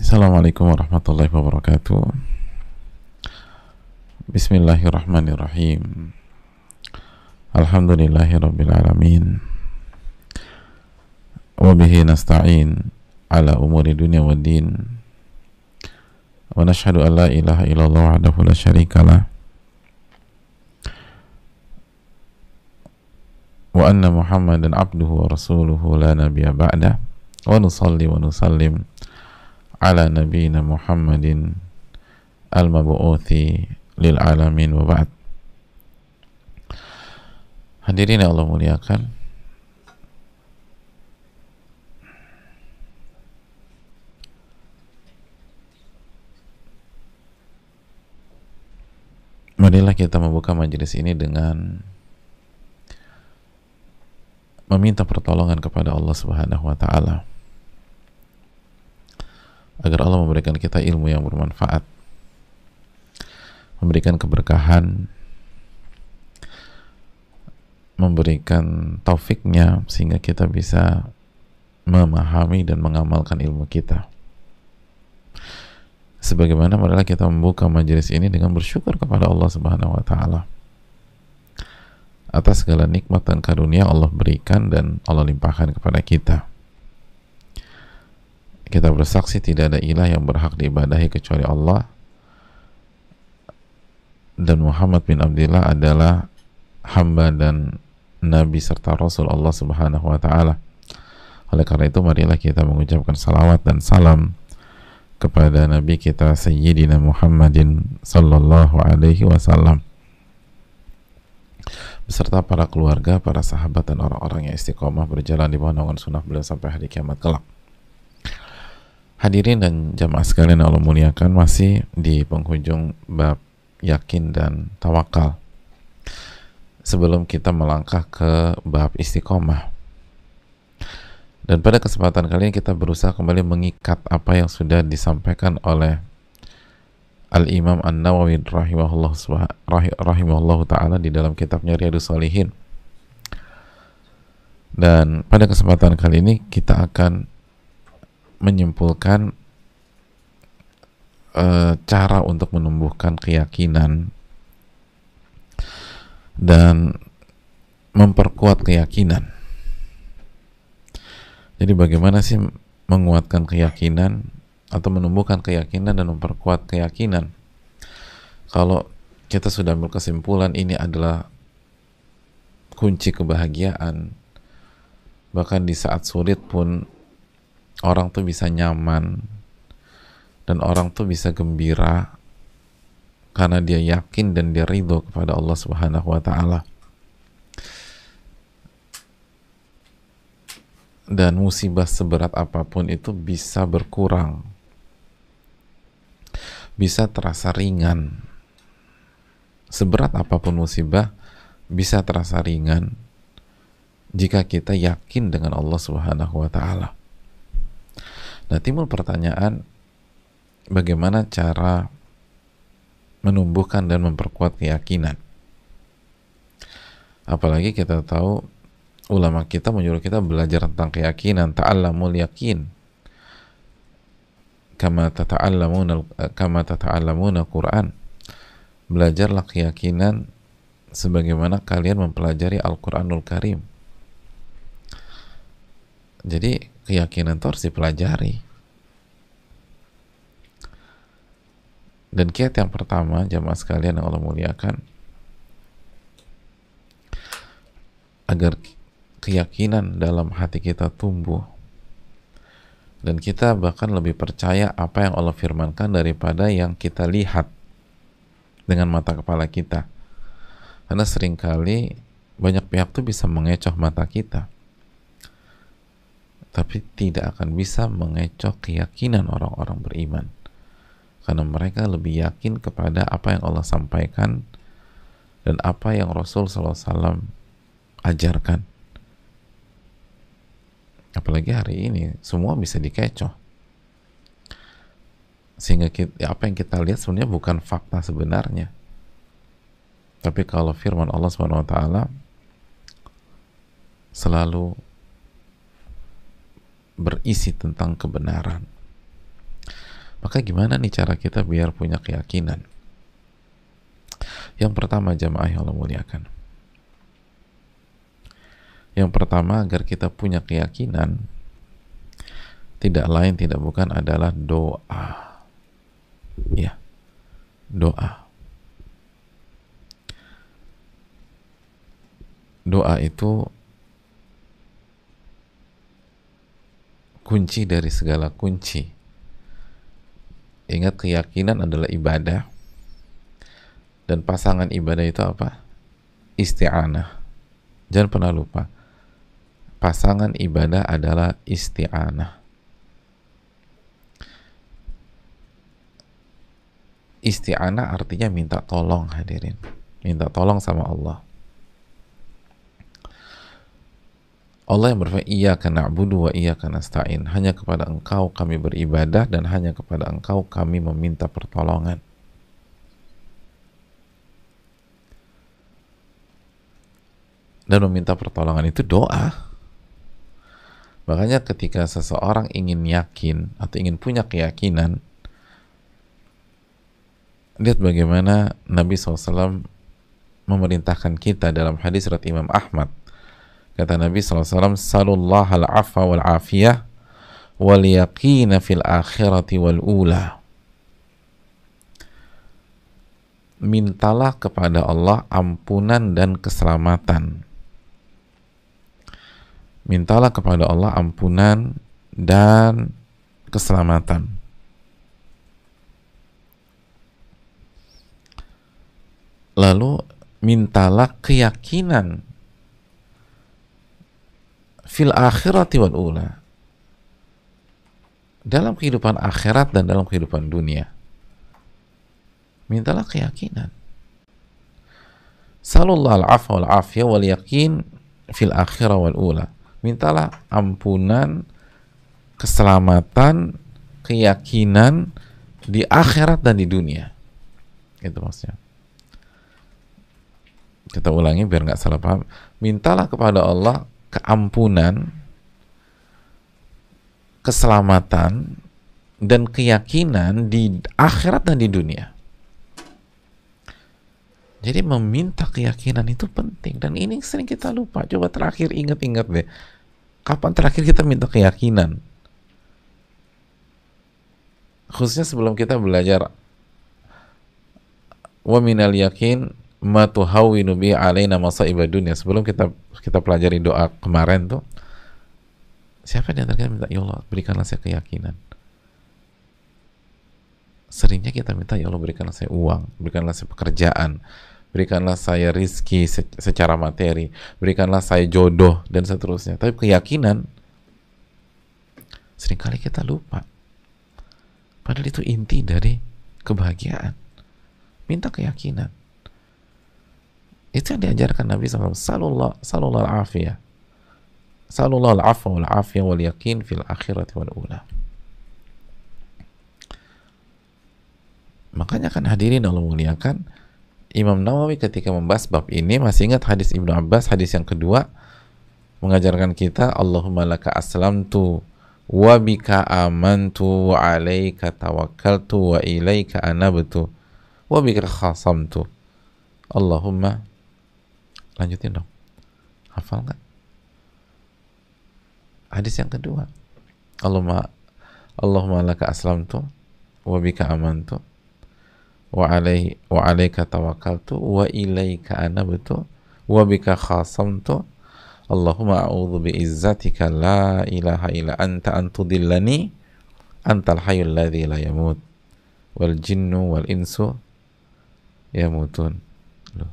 Assalamualaikum warahmatullahi wabarakatuh. Bismillahirrahmanirrahim. Alhamdulillahirabbil alamin. Wa bihi nasta'in ala umuri dunya waddin. Wa nashhadu an la ilaha illallah wahdahu la syarikalah. Wa anna Muhammadan abduhu wa rasuluhu la nabiyya ba'dah. Wa nusalli wa nusallim ala nabiyyina Muhammadin al-mabu'uthi lil alamin wa ba'd. Hadirin yang Allah muliakan, marilah kita membuka majelis ini dengan meminta pertolongan kepada Allah Subhanahu wa taala agar Allah memberikan kita ilmu yang bermanfaat, memberikan keberkahan, memberikan taufiknya sehingga kita bisa memahami dan mengamalkan ilmu kita. Sebagaimana marilah kita membuka majelis ini dengan bersyukur kepada Allah Subhanahu wa taala atas segala nikmat dan karunia Allah berikan dan Allah limpahkan kepada kita. Kita bersaksi tidak ada ilah yang berhak diibadahi kecuali Allah, dan Muhammad bin Abdillah adalah hamba dan nabi serta rasul Allah Subhanahu wa taala. Oleh karena itu marilah kita mengucapkan salawat dan salam kepada nabi kita Sayyidina Muhammadin sallallahu alaihi wasallam beserta para keluarga, para sahabat dan orang-orang yang istiqomah berjalan di bawah naungan sunnah beliau sampai hari kiamat kelak. Hadirin dan jamaah sekalian yang Allah muliakan, masih di penghujung bab yakin dan tawakal. Sebelum kita melangkah ke bab istiqomah, dan pada kesempatan kali ini kita berusaha kembali mengikat apa yang sudah disampaikan oleh Al-Imam An-Nawawi rahimahullah ta'ala di dalam kitabnya Riyadhus Shalihin. Dan pada kesempatan kali ini kita akan menyimpulkan cara untuk menumbuhkan keyakinan dan memperkuat keyakinan. Jadi bagaimana sih menguatkan keyakinan atau menumbuhkan keyakinan dan memperkuat keyakinan? Kalau kita sudah ambil kesimpulan ini adalah kunci kebahagiaan, bahkan di saat sulit pun orang tuh bisa nyaman dan orang tuh bisa gembira karena dia yakin dan dia ridho kepada Allah Subhanahu wa taala. Dan musibah seberat apapun itu bisa berkurang, bisa terasa ringan. Seberat apapun musibah bisa terasa ringan jika kita yakin dengan Allah Subhanahu wa taala. Nah, timbul pertanyaan, bagaimana cara menumbuhkan dan memperkuat keyakinan? Apalagi kita tahu ulama kita menyuruh kita belajar tentang keyakinan, ta'allamul yakin kama tata'allamuna Quran. Belajarlah keyakinan sebagaimana kalian mempelajari Al-Quranul Karim. Jadi keyakinan itu harus dipelajari. Dan kiat yang pertama, jamaah sekalian yang Allah muliakan, agar keyakinan dalam hati kita tumbuh dan kita bahkan lebih percaya apa yang Allah firmankan daripada yang kita lihat dengan mata kepala kita. Karena seringkali banyak pihak tuh bisa mengecoh mata kita, tapi tidak akan bisa mengecoh keyakinan orang-orang beriman, karena mereka lebih yakin kepada apa yang Allah sampaikan dan apa yang Rasul SAW ajarkan. Apalagi hari ini semua bisa dikecoh, sehingga apa yang kita lihat sebenarnya bukan fakta sebenarnya. Tapi kalau firman Allah SWT selalu berisi tentang kebenaran. Maka gimana nih cara kita biar punya keyakinan? Yang pertama, jamaah yang Allah muliakan, yang pertama agar kita punya keyakinan, tidak lain tidak bukan adalah doa. Ya, doa. Doa itu kunci dari segala kunci. Ingat, keyakinan adalah ibadah, dan pasangan ibadah itu apa? Isti'anah. Jangan pernah lupa, pasangan ibadah adalah isti'anah. Isti'anah artinya minta tolong, hadirin. Minta tolong sama Allah. Allah yang berfirman, iyyaka na'budu wa iyyaka nasta'in. Hanya kepada Engkau kami beribadah dan hanya kepada Engkau kami meminta pertolongan. Dan meminta pertolongan itu doa. Makanya ketika seseorang ingin yakin atau ingin punya keyakinan, lihat bagaimana Nabi SAW memerintahkan kita dalam hadis riwayat Imam Ahmad. Kata Nabi SAW, salullah al-afwa wal-afiyah wal yaqina fil akhirati wal ula. Mintalah kepada Allah ampunan dan keselamatan. Mintalah kepada Allah ampunan dan keselamatan. Lalu mintalah keyakinan fil akhirati wal ula, dalam kehidupan akhirat dan dalam kehidupan dunia. Mintalah keyakinan. Sallallahu al-afwa wal afiyah wal yaqin fil akhirah wal ula. Mintalah ampunan, keselamatan, keyakinan di akhirat dan di dunia. Itu maksudnya. Kita ulangi biar nggak salah paham. Mintalah kepada Allah keampunan, keselamatan, dan keyakinan di akhirat dan di dunia. Jadi meminta keyakinan itu penting, dan ini sering kita lupa. Coba terakhir ingat-ingat deh, kapan terakhir kita minta keyakinan? Khususnya sebelum kita belajar wa minal yakin ma tuhawwinu bi alaina masa'ibad dunya, sebelum kita pelajari doa kemarin tuh, siapa di antara kita minta, ya Allah berikanlah saya keyakinan? Seringnya kita minta, ya Allah berikanlah saya uang, berikanlah saya pekerjaan, berikanlah saya rizki secara materi, berikanlah saya jodoh, dan seterusnya. Tapi keyakinan seringkali kita lupa. Padahal itu inti dari kebahagiaan. Minta keyakinan. Itu yang diajarkan Nabi SAW. Sallallahu al-afiyah. Sallallahu al-afwa wal-afiyah wal yakin fil akhirati wal ula. Makanya kan hadirin Allah muliakan, Imam Nawawi ketika membahas bab ini masih ingat hadis Ibnu Abbas, hadis yang kedua, mengajarkan kita Allahumma laka aslamtu wa bika amantu wa alaika tawakkaltu wa ilaika anabtu wa bika khasamtu. Allahumma, lanjutin dong, hafal nggak? Hadis yang kedua, Allahumma laka aslamtu wa bika amantu wa alaika tawakkaltu wa ilaika anabtu wa bika khasamtu. Allahumma a'udzu bi'izzatika la ilaha illa anta an tudillani antal hayyul ladzi la yamut wal jinnu wal insu yamutun. Loh,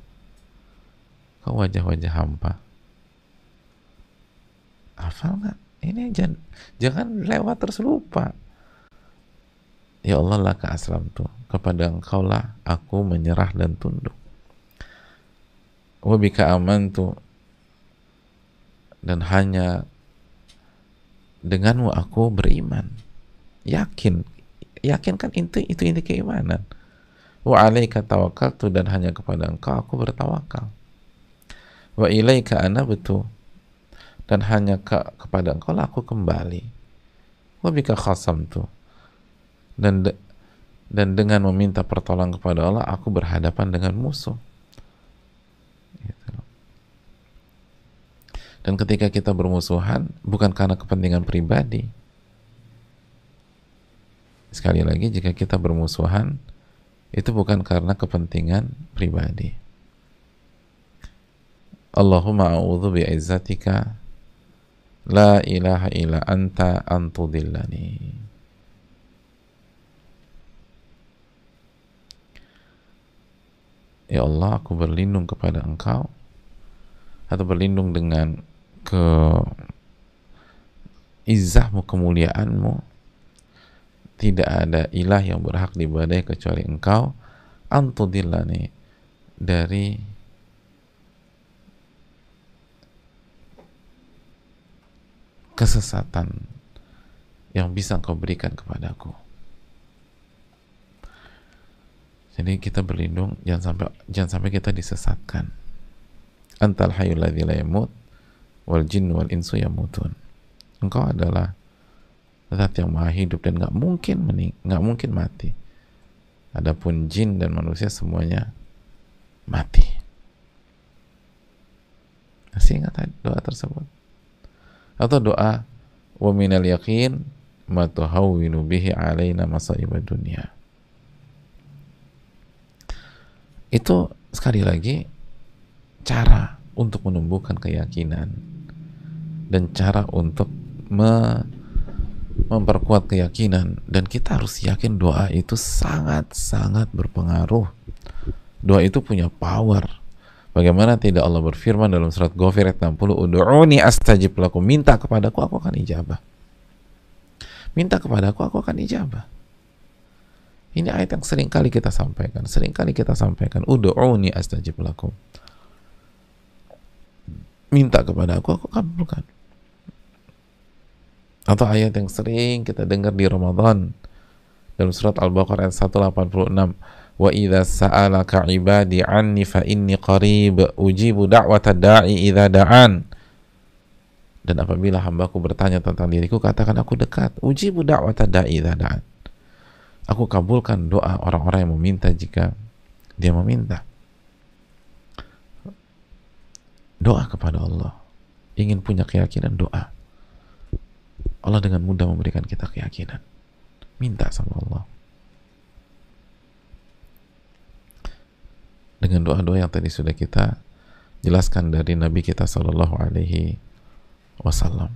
kok wajah-wajah hampa? Hafal nggak? Ini jangan lewat terus lupa. Ya Allah, laka aslamtu, kepada Engkau lah aku menyerah dan tunduk. Wa bika amantu, dan hanya denganmu aku beriman. Yakin kan itu inti keimanan. Wa alaika tawakkaltu, dan hanya kepada Engkau aku bertawakal. Wa ilaika anabtu, dan hanya kepada Engkau lah aku kembali. Wa bika khasamtu, dan dan dengan meminta pertolongan kepada Allah aku berhadapan dengan musuh. Gitu. Dan ketika kita bermusuhan bukan karena kepentingan pribadi. Sekali lagi, jika kita bermusuhan itu bukan karena kepentingan pribadi. Allahumma a'udzu bi'izzatika la ilaha illa anta antudillani. Ya Allah, aku berlindung kepada Engkau, atau berlindung dengan izzahmu, kemuliaanmu, tidak ada ilah yang berhak diibadahi kecuali Engkau, antudillani, dari kesesatan yang bisa Engkau berikan kepadaku. Jadi kita berlindung jangan sampai kita disesatkan. Antal hayyul ladzi la yamut wal jinnu wal insu yamutun. Engkau adalah zat yang maha hidup dan nggak mungkin mati. Adapun jin dan manusia semuanya mati. Masih ingat doa tersebut? Atau doa wa minal yaqin ma tuhawwinu bihi alaina masaibad dunya. Itu sekali lagi cara untuk menumbuhkan keyakinan dan cara untuk memperkuat keyakinan. Dan kita harus yakin doa itu sangat-sangat berpengaruh. Doa itu punya power. Bagaimana tidak Allah berfirman dalam surat Ghafir ayat 60, ud'uni astajib lakum, minta kepadaku aku akan ijabah. Minta kepadaku aku akan ijabah. Ini ayat yang sering kali kita sampaikan. Ud'uni astajib lakum. Minta kepada aku kabulkan. Atau ayat yang sering kita dengar di Ramadan dalam surat Al-Baqarah ayat 186, wa idza sa'alaka ibadi anni fa inni qarib ujibu da'wata da'i idza da'an. Dan apabila hambaku bertanya tentang diriku, katakan aku dekat. Ujibu da'wata da'i idza da'an. Aku kabulkan doa orang-orang yang meminta jika dia meminta. Doa kepada Allah. Ingin punya keyakinan, doa. Allah dengan mudah memberikan kita keyakinan. Minta sama Allah. Dengan doa-doa yang tadi sudah kita jelaskan dari Nabi kita Sallallahu Alaihi Wasallam.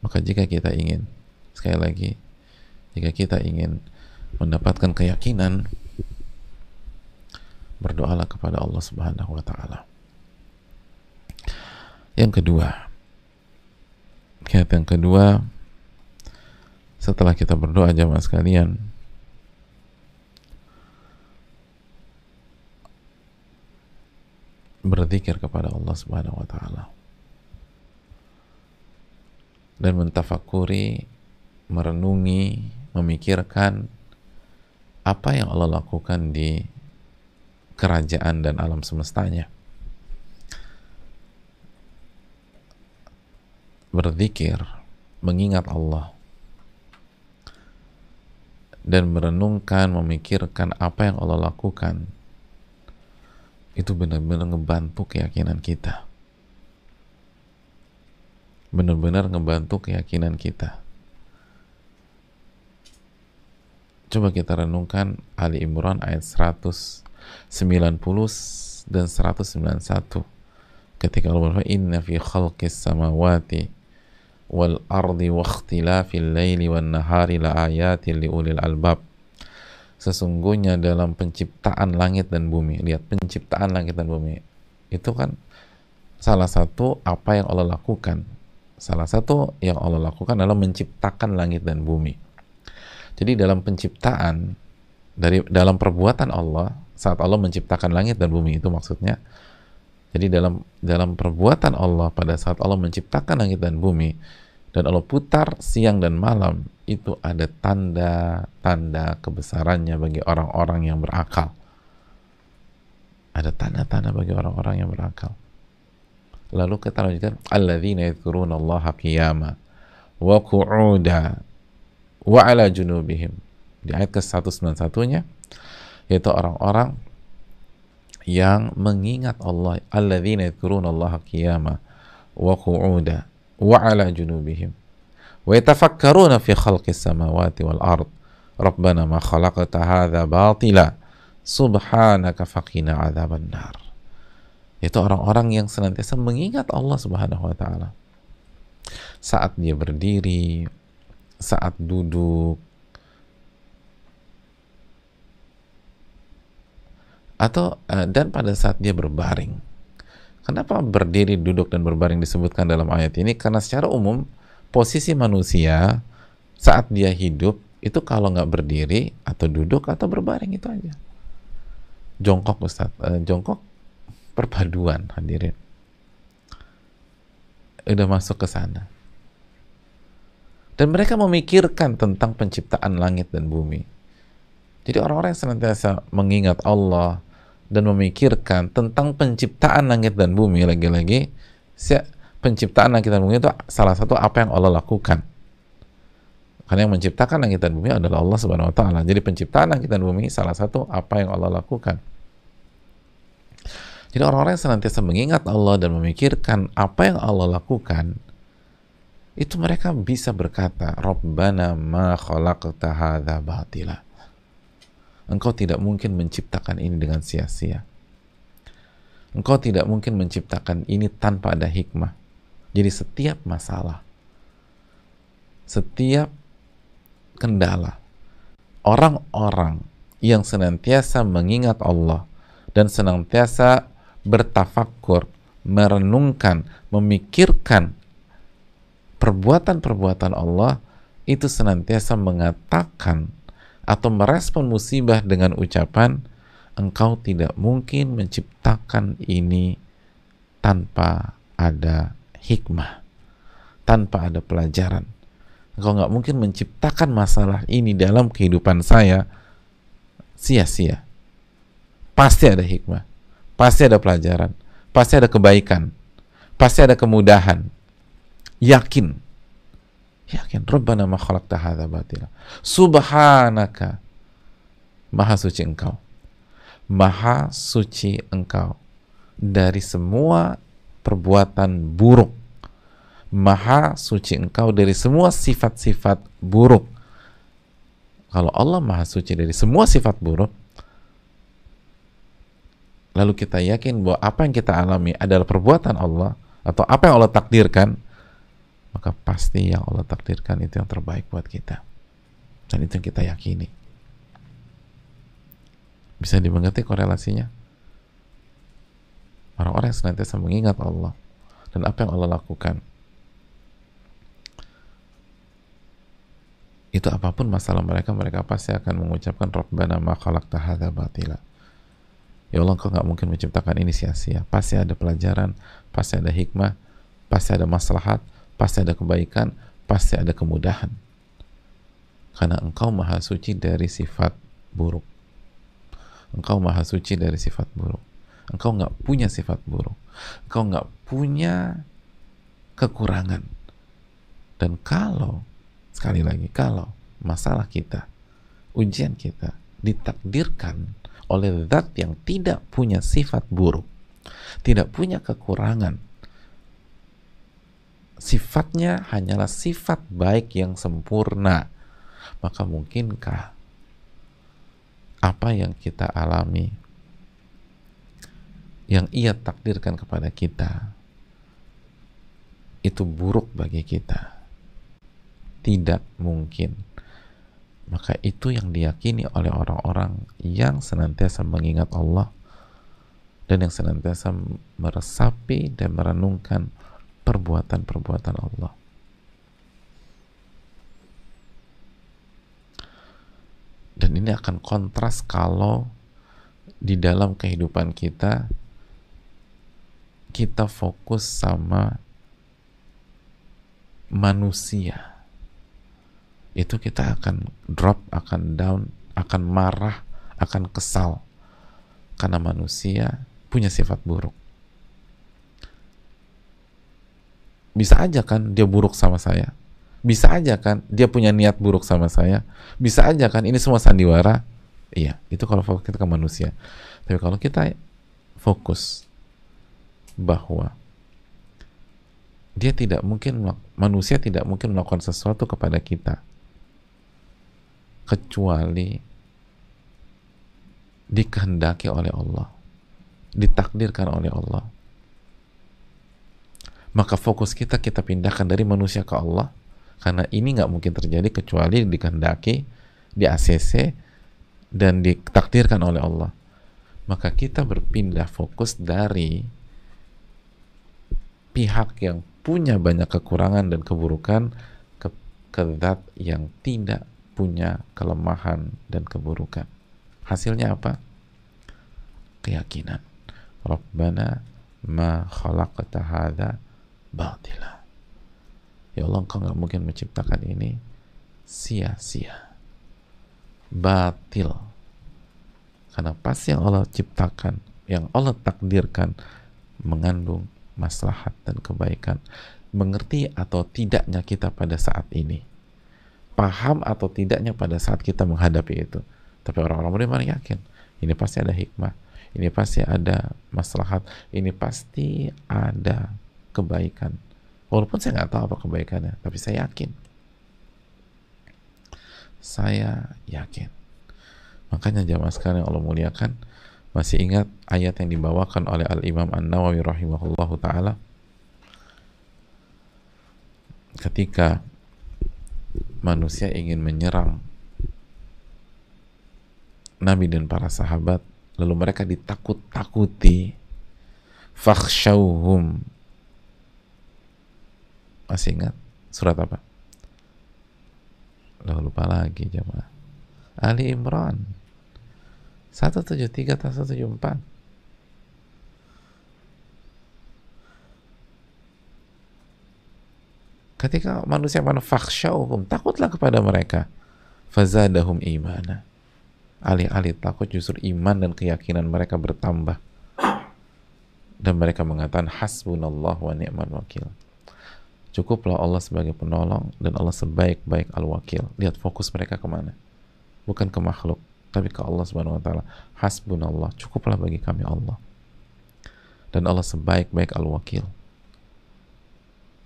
Maka jika kita ingin, sekali lagi, jika kita ingin mendapatkan keyakinan, berdoalah kepada Allah Subhanahu wa Ta'ala. Yang kedua, setelah kita berdoa jamaah sekalian, berzikir kepada Allah Subhanahu wa Ta'ala dan mentafakuri, merenungi, memikirkan apa yang Allah lakukan di kerajaan dan alam semestanya. Berzikir, mengingat Allah, dan merenungkan, memikirkan apa yang Allah lakukan, itu benar-benar ngebantu keyakinan kita. Benar-benar ngebantu keyakinan kita. Coba kita renungkan Ali Imran ayat 190 dan 191. Ketika Allah berfirman, inna fi khalqis samawati wal ardi wa ikhtilafil laili wan nahari la ayatin liulil albab. Sesungguhnya dalam penciptaan langit dan bumi, lihat penciptaan langit dan bumi, itu kan salah satu apa yang Allah lakukan. Salah satu yang Allah lakukan adalah menciptakan langit dan bumi. Jadi dalam penciptaan, dalam perbuatan Allah, saat Allah menciptakan langit dan bumi, itu maksudnya. Jadi dalam perbuatan Allah pada saat Allah menciptakan langit dan bumi, dan Allah putar siang dan malam, itu ada tanda-tanda kebesarannya bagi orang-orang yang berakal. Ada tanda-tanda bagi orang-orang yang berakal. Lalu kita lanjutkan, alladzina yadhkuruna Allaha qiyama wa qu'uda wa ala junubihim. Di ayat ke-191-nya, yaitu orang-orang yang mengingat Allah, alladzina yadhkurunallaha qiyama wa qu'uda wa ala junubihim wa yatafakkaruna fi khalqis samawati wal ard rabbana ma khalaqta hadza batila subhanaka faqina adzaban nar. Itu orang-orang yang senantiasa mengingat Allah Subhanahu wa taala saat dia berdiri, saat duduk, atau dan pada saat dia berbaring. Kenapa berdiri, duduk, dan berbaring disebutkan dalam ayat ini? Karena secara umum posisi manusia saat dia hidup itu kalau nggak berdiri atau duduk atau berbaring itu aja. Jongkok, Ustaz, jongkok perpaduan, hadirin. Udah masuk ke sana. Dan mereka memikirkan tentang penciptaan langit dan bumi. Jadi orang-orang yang senantiasa mengingat Allah dan memikirkan tentang penciptaan langit dan bumi, lagi-lagi penciptaan langit dan bumi itu salah satu apa yang Allah lakukan. Karena yang menciptakan langit dan bumi adalah Allah Subhanahu wa taala. Jadi penciptaan langit dan bumi salah satu apa yang Allah lakukan. Jadi orang-orang yang senantiasa mengingat Allah dan memikirkan apa yang Allah lakukan, itu mereka bisa berkata, Rabbana ma khalaqta hadza batila. Engkau tidak mungkin menciptakan ini dengan sia-sia. Engkau tidak mungkin menciptakan ini tanpa ada hikmah. Jadi setiap masalah, setiap kendala, orang-orang yang senantiasa mengingat Allah dan senantiasa bertafakkur, merenungkan, memikirkan perbuatan-perbuatan Allah, itu senantiasa mengatakan atau merespon musibah dengan ucapan, engkau tidak mungkin menciptakan ini tanpa ada hikmah, tanpa ada pelajaran. Engkau nggak mungkin menciptakan masalah ini dalam kehidupan saya sia-sia. Pasti ada hikmah, pasti ada pelajaran, pasti ada kebaikan, pasti ada kemudahan. Yakin, Rabbana ma khalaqta hadza batila subhanaka, maha suci engkau, maha suci engkau dari semua perbuatan buruk, maha suci engkau dari semua sifat-sifat buruk. Kalau Allah maha suci dari semua sifat buruk, lalu kita yakin bahwa apa yang kita alami adalah perbuatan Allah atau apa yang Allah takdirkan, maka pasti yang Allah takdirkan itu yang terbaik buat kita. Dan itu yang kita yakini. Bisa dimengerti korelasinya? Orang-orang yang senantiasa mengingat Allah dan apa yang Allah lakukan, itu apapun masalah mereka, mereka pasti akan mengucapkan Rabbana ma khalaqta hadza batila. Ya Allah, Engkau nggak mungkin menciptakan ini sia-sia. Pasti ada pelajaran, pasti ada hikmah, pasti ada maslahat, pasti ada kebaikan, pasti ada kemudahan. Karena Engkau maha suci dari sifat buruk. Engkau maha suci dari sifat buruk. Engkau nggak punya sifat buruk. Engkau nggak punya kekurangan. Dan kalau, sekali lagi, kalau masalah kita, ujian kita ditakdirkan oleh zat yang tidak punya sifat buruk, tidak punya kekurangan, sifatnya hanyalah sifat baik yang sempurna, maka mungkinkah apa yang kita alami, yang Ia takdirkan kepada kita, itu buruk bagi kita? Tidak mungkin. Maka itu yang diyakini oleh orang-orang yang senantiasa mengingat Allah dan yang senantiasa meresapi dan merenungkan perbuatan-perbuatan Allah. Dan ini akan kontras kalau di dalam kehidupan kita fokus sama manusia. Itu kita akan drop, akan down, akan marah, akan kesal karena manusia punya sifat buruk. Bisa aja kan dia buruk sama saya, Bisa aja kan dia punya niat buruk sama saya, bisa aja kan ini semua sandiwara. Iya, itu kalau fokus kita ke manusia. Tapi kalau kita fokus bahwa dia tidak mungkin, manusia tidak mungkin melakukan sesuatu kepada kita kecuali dikehendaki oleh Allah, ditakdirkan oleh Allah. Maka fokus kita pindahkan dari manusia ke Allah, karena ini nggak mungkin terjadi kecuali dikehendaki, di ACC, dan ditakdirkan oleh Allah. Maka kita berpindah fokus dari pihak yang punya banyak kekurangan dan keburukan ke zat yang tidak punya kelemahan dan keburukan. Hasilnya apa? Keyakinan. Rabbana ma khalaqta hadza batila. Ya Allah, Engkau nggak mungkin menciptakan ini sia-sia, batil. Karena pasti yang Allah ciptakan, yang Allah takdirkan, mengandung maslahat dan kebaikan. Mengerti atau tidaknya kita pada saat ini, paham atau tidaknya pada saat kita menghadapi itu, tapi orang-orang beriman yakin ini pasti ada hikmah, ini pasti ada maslahat, ini pasti ada kebaikan. Walaupun saya nggak tahu apa kebaikannya, tapi saya yakin. Saya yakin. Makanya jamaah sekalian Allah muliakan, masih ingat ayat yang dibawakan oleh Al-Imam An-Nawawi rahimahullahu ta'ala ketika manusia ingin menyerang Nabi dan para sahabat, lalu mereka ditakut-takuti, fakhshawhum. Masih ingat surat apa? Lupa lagi jamaah. Ali Imran 173 atau 174. Ketika manusia fakhshawhum, takutlah kepada mereka, fazadahum imana. Alih-alih takut, justru iman dan keyakinan mereka bertambah, dan mereka mengatakan hasbunallah wa ni'mal wakil. Cukuplah Allah sebagai penolong dan Allah sebaik-baik al-wakil. Lihat fokus mereka kemana, bukan ke makhluk tapi ke Allah subhanahu wa ta'ala. Hasbunallah, cukuplah bagi kami Allah, dan Allah sebaik-baik al-wakil,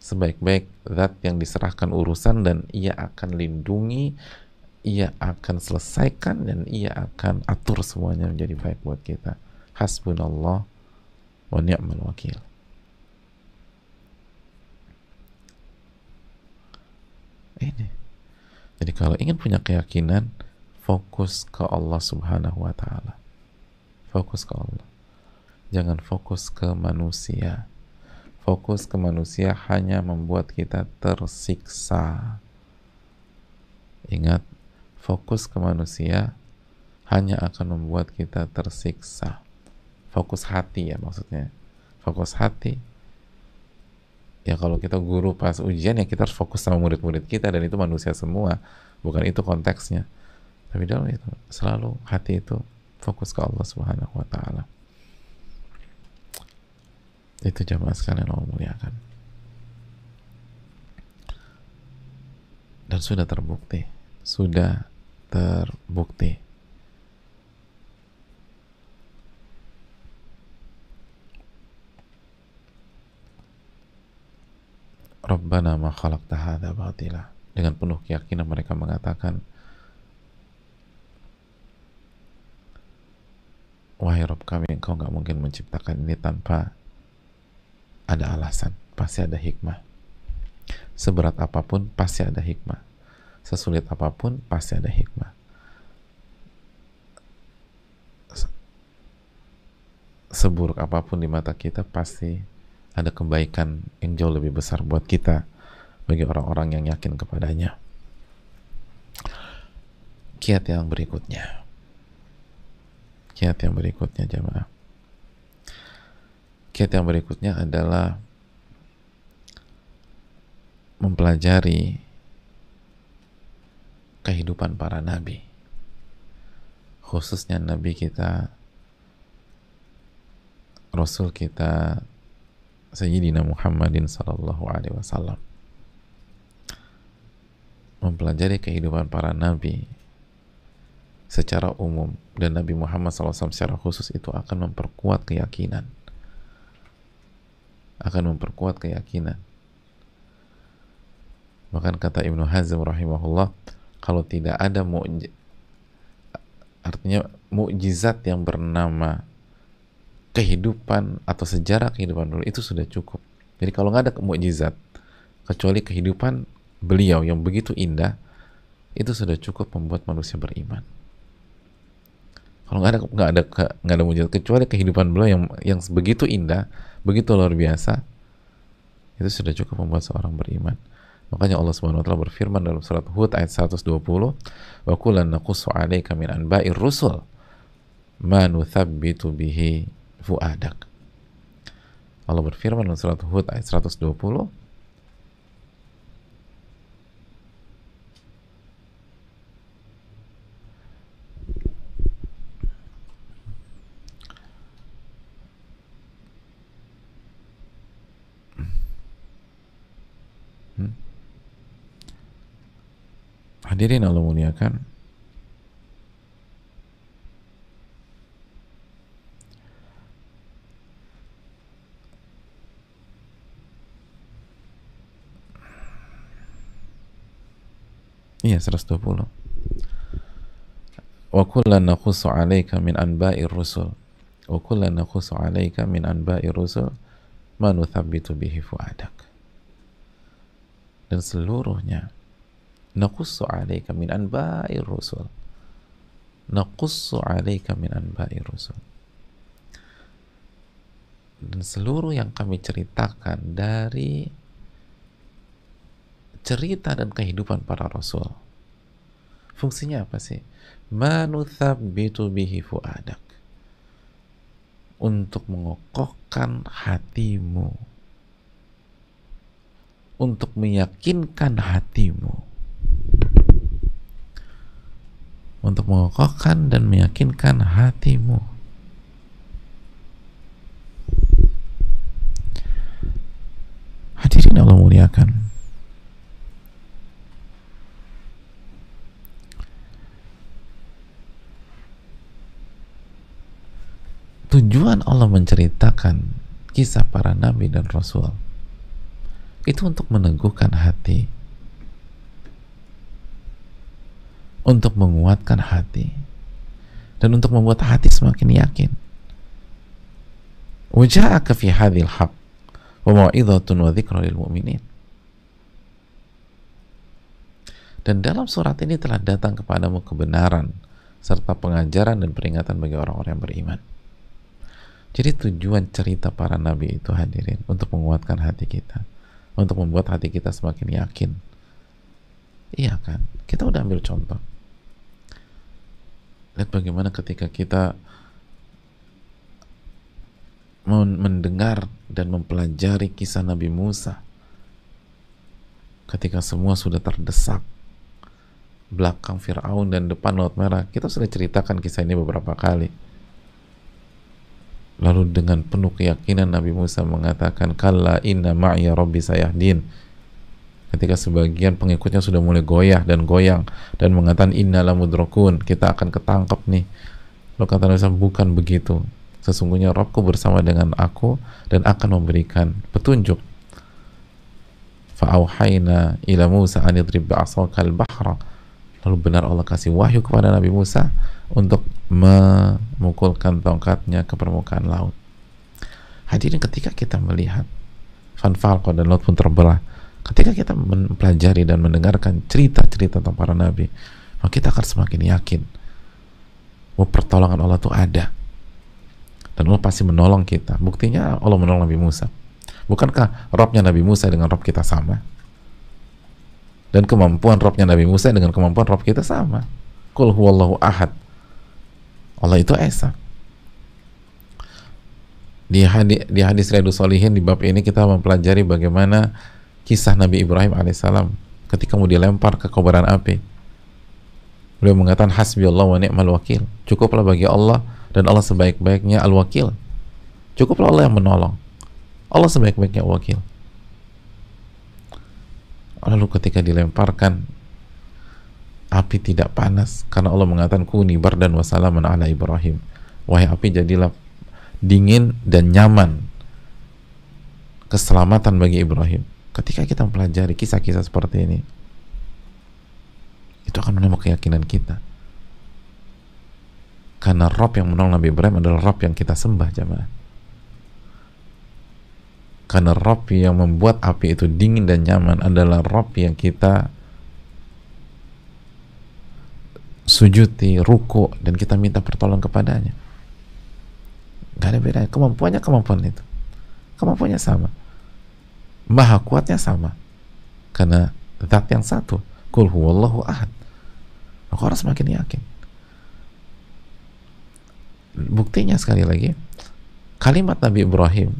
sebaik-baik zat yang diserahkan urusan, dan ia akan lindungi, ia akan selesaikan, dan ia akan atur semuanya menjadi baik buat kita. Hasbunallah wa ni'mal wakil. Ini. Jadi kalau ingin punya keyakinan, fokus ke Allah subhanahu wa ta'ala. Fokus ke Allah. Jangan fokus ke manusia. Fokus ke manusia hanya membuat kita tersiksa. Ingat, fokus ke manusia hanya akan membuat kita tersiksa. Fokus hati ya maksudnya. Fokus hati. Ya kalau kita guru pas ujian, ya kita harus fokus sama murid-murid kita, dan itu manusia semua. Bukan itu konteksnya. Tapi dalam itu, selalu hati itu fokus ke Allah subhanahu wa ta'ala. Itu jamaah sekalian Allah muliakan. Dan sudah terbukti. Sudah terbukti. Rabbana ma khalaqta hadza batila. Dengan penuh keyakinan mereka mengatakan, wahai Rabb kami, Engkau nggak mungkin menciptakan ini tanpa ada alasan, pasti ada hikmah. Seberat apapun pasti ada hikmah, sesulit apapun pasti ada hikmah, seburuk apapun di mata kita pasti ada kebaikan yang jauh lebih besar buat kita, bagi orang-orang yang yakin kepadanya. Kiat yang berikutnya jamaah, kiat yang berikutnya adalah mempelajari kehidupan para nabi, khususnya nabi kita, Rasul kita, Sayyidina Muhammadin sallallahu alaihi wasallam. mempelajari kehidupan para nabi secara umum dan Nabi Muhammad SAW secara khusus, itu akan memperkuat keyakinan, Bahkan kata Ibnu Hazm rahimahullah, kalau tidak ada artinya mukjizat yang bernama kehidupan atau sejarah kehidupan dulu, itu sudah cukup. Jadi kalau nggak ada mukjizat kecuali kehidupan beliau yang begitu indah, itu sudah cukup membuat manusia beriman. Kalau nggak ada mukjizat kecuali kehidupan beliau yang begitu indah, begitu luar biasa, itu sudah cukup membuat seorang beriman. Makanya Allah Subhanahu wa taala berfirman dalam surat Hud ayat 120, wa kullan naqussu 'alaika min anba'ir rusul ma nuthabbitu bihi fu'adak. Allah berfirman dalam surat Hud ayat 120, hadirin Allah muliakan, iya 120, wa kullan naqussu 'alaika min anba'ir rusul wa kullan naqussu 'alaika min anba'ir rusul ma nuthabbitu bihi fu'adak. Dan seluruhnya naqussu 'alaika min anba'ir rusul, naqussu 'alaika min anba'ir rusul, dan seluruh yang kami ceritakan dari cerita dan kehidupan para rasul, fungsinya apa sih? Ma nuthabbitu bihi fu'adak, untuk mengokohkan hatimu, untuk meyakinkan hatimu, untuk mengokohkan dan meyakinkan hatimu. Hadirin Allah muliakan, tujuan Allah menceritakan kisah para nabi dan rasul itu untuk meneguhkan hati, untuk menguatkan hati, dan untuk membuat hati semakin yakin. Waja'aka fi hadhil haqq wa mau'izatun wa dzikra lil mu'minin. Dan dalam surat ini telah datang kepadamu kebenaran serta pengajaran dan peringatan bagi orang-orang yang beriman. Jadi tujuan cerita para nabi itu, hadirin, untuk menguatkan hati kita, untuk membuat hati kita semakin yakin. Iya kan? Kita udah ambil contoh. Lihat bagaimana ketika kita mendengar dan mempelajari kisah Nabi Musa, ketika semua sudah terdesak, belakang Fir'aun dan depan Laut Merah. Kita sudah ceritakan kisah ini beberapa kali. Lalu dengan penuh keyakinan Nabi Musa mengatakan, kalla inna ma'ya rabbi sayahdin. Ketika sebagian pengikutnya sudah mulai goyah dan goyang dan mengatakan inna lamudrakun, kita akan ketangkep nih. Lalu kata Nabi Musa, bukan begitu, sesungguhnya Rabbku bersama dengan aku dan akan memberikan petunjuk. Fa'auhayna ila Musa an idrib bi'asakal bahra. Lalu benar Allah kasih wahyu kepada Nabi Musa untuk memukulkan tongkatnya ke permukaan laut. Hadirin, ketika kita melihat fanfalqa dan laut pun terbelah, ketika kita mempelajari dan mendengarkan cerita-cerita tentang para nabi, maka kita akan semakin yakin bahwa pertolongan Allah itu ada dan Allah pasti menolong kita. Buktinya Allah menolong Nabi Musa. Bukankah Rabbnya Nabi Musa dengan Rabb kita sama? Dan kemampuan Rabbnya Nabi Musa dengan kemampuan Rabb kita sama. Qul huwallahu ahad. Allah itu esa. Di hadis Riyadhus Shalihin di bab ini kita mempelajari bagaimana kisah Nabi Ibrahim alaihissalam ketika mau dilempar ke kobaran api. Beliau mengatakan hasbiyallahu wa ni'mal wakil. Cukuplah bagi Allah dan Allah sebaik-baiknya al-wakil. Cukuplah Allah yang menolong. Allah sebaik-baiknya wakil. Lalu ketika dilemparkan api tidak panas karena Allah mengatakan kuni bardan wa salaman ala Ibrahim. Wahai api, jadilah dingin dan nyaman, keselamatan bagi Ibrahim. Ketika kita mempelajari kisah-kisah seperti ini, itu akan menambah keyakinan kita. Karena Rabb yang menolong Nabi Ibrahim adalah Rabb yang kita sembah, jamaah. Karena Rabb yang membuat api itu dingin dan nyaman adalah Rabb yang kita sujudi, ruku, dan kita minta pertolongan kepadanya. Gak ada bedanya. Kemampuan itu. Kemampuannya sama. Maha kuatnya sama. Karena zat yang satu. Qul huwallahu ahad. Maka orang semakin yakin. Buktinya sekali lagi, kalimat Nabi Ibrahim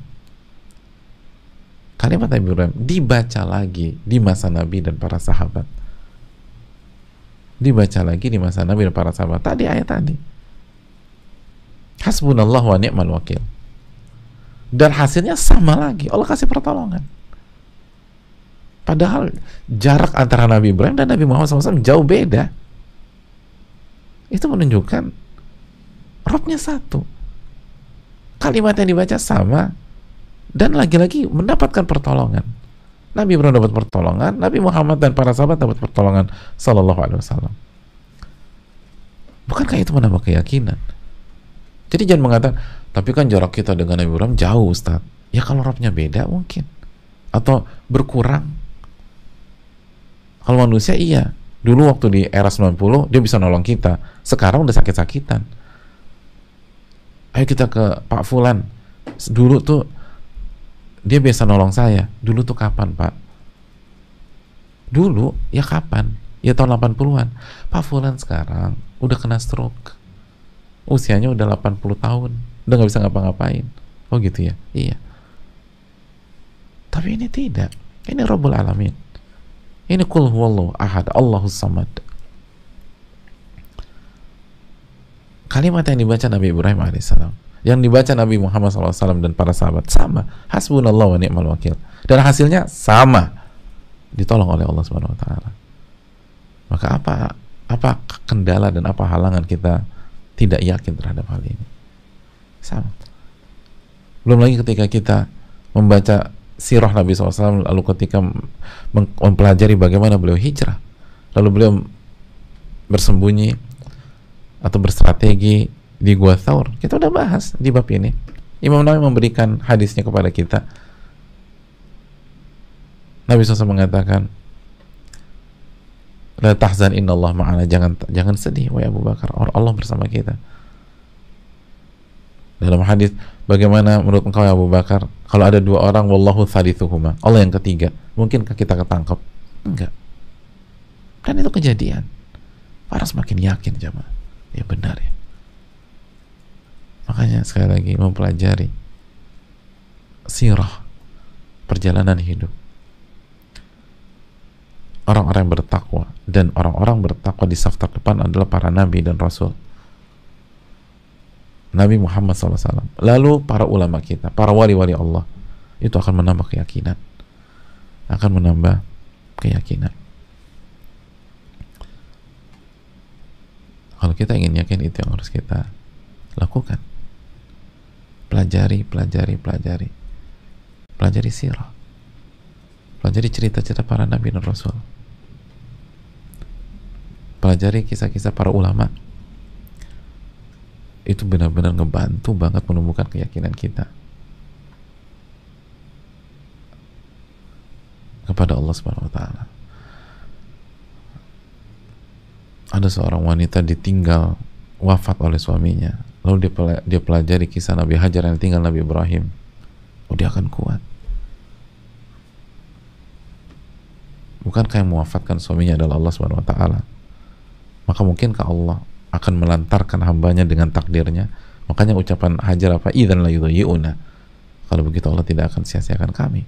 dibaca lagi di masa Nabi dan para sahabat. Dibaca lagi di masa Nabi dan para sahabat. Tadi ayat tadi. Hasbunallah wa ni'mal wakil. Dan hasilnya sama lagi. Allah kasih pertolongan. Padahal jarak antara Nabi Ibrahim dan Nabi Muhammad SAW jauh beda. Itu menunjukkan Rabbnya satu. Kalimat yang dibaca sama. Dan lagi-lagi mendapatkan pertolongan. Nabi Ibrahim dapat pertolongan, Nabi Muhammad dan para sahabat dapat pertolongan sallallahu alaihi wasallam. Bukankah itu menambah keyakinan? Jadi jangan mengatakan, tapi kan jarak kita dengan Nabi Ibrahim jauh, Ustaz. Ya kalau Rabbnya beda mungkin. Atau berkurang. Kalau manusia iya. Dulu waktu di era 90 dia bisa nolong kita. Sekarang udah sakit-sakitan. Ayo kita ke Pak Fulan. Dulu tuh dia biasa nolong saya. Dulu tuh kapan, Pak? Dulu, ya kapan? Ya tahun 80-an. Pak Fulan sekarang udah kena stroke. Usianya udah 80 tahun. Udah gak bisa ngapa-ngapain. Oh gitu ya? Iya. Tapi ini tidak. Ini Rabbul Alamin. Ini Qul huwallahu ahad, Allahus samad. Kalimat yang dibaca Nabi Ibrahim alaihissalam, yang dibaca Nabi Muhammad SAW dan para sahabat sama. Hasbunallah wa ni'mal wakil. Dan hasilnya sama. Ditolong oleh Allah Subhanahu wa taala. Maka apa kendala dan apa halangan kita tidak yakin terhadap hal ini? Sama. Belum lagi ketika kita membaca sirah Nabi SAW, lalu ketika mempelajari bagaimana beliau hijrah, lalu beliau bersembunyi atau berstrategi di Gua Thaur. Kita udah bahas di bab ini. Imam Nawawi memberikan hadisnya kepada kita. Nabi SAW mengatakan, la tahzan innallah ma'ana, jangan sedih wahai Abu Bakar, Allah bersama kita. Dalam hadis, bagaimana menurut engkau ya Abu Bakar, kalau ada dua orang, wallahu thalithuhuma, Allah yang ketiga, mungkinkah kita ketangkep? Enggak. Dan itu kejadian. Orang semakin yakin, jamaah. Ya benar ya. Makanya sekali lagi mempelajari sirah, perjalanan hidup orang-orang yang bertakwa, dan orang-orang bertakwa di saf terdepan adalah para nabi dan rasul. Nabi Muhammad SAW, lalu para ulama kita, para wali-wali Allah, itu akan menambah keyakinan, akan menambah keyakinan. Kalau kita ingin yakin, itu yang harus kita lakukan. Pelajari sirah, pelajari cerita-cerita para nabi dan rasul, pelajari kisah-kisah para ulama. Itu benar-benar ngebantu banget menumbuhkan keyakinan kita kepada Allah Subhanahu wa taala. Ada seorang wanita ditinggal wafat oleh suaminya, lalu dia pelajari kisah Nabi Hajar yang tinggal Nabi Ibrahim. Oh, dia akan kuat. Bukankah yang mewafatkan suaminya adalah Allah Subhanahu wa taala? Maka mungkinkah Allah akan melantarkan hambanya dengan takdirnya? Makanya ucapan Hajar apa? Idzan la yudhi'una. Kalau begitu Allah tidak akan sia-siakan kami.